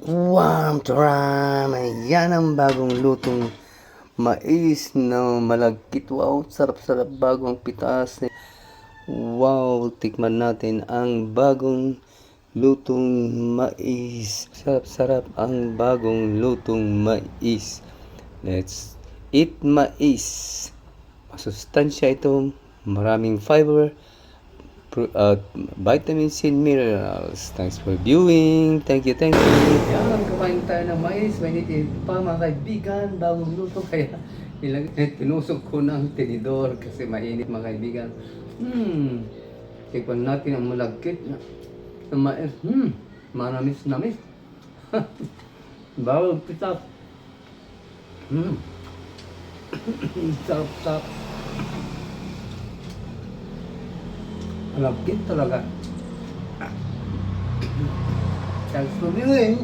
Wow, taram! Ayan ang bagong lutong mais na malagkit. Wow, sarap-sarap bagong pitas. Wow, tikman natin ang bagong lutong mais. Sarap-sarap ang bagong lutong mais. Let's eat mais. Masustansya ito, maraming fiber, vitamins and minerals. Thanks for viewing. Thank you, thank you. Yan, kumain tayo ng mais. Mainit pa mga kaibigan. Bagong luto kaya tinusok ko ng tinidor kasi mainit mga kaibigan. Tikman natin ang malagkit na mais. Manamis-namis. Bagong pitas. Sarap-sarap. Malagkit talaga. Thanks for viewing.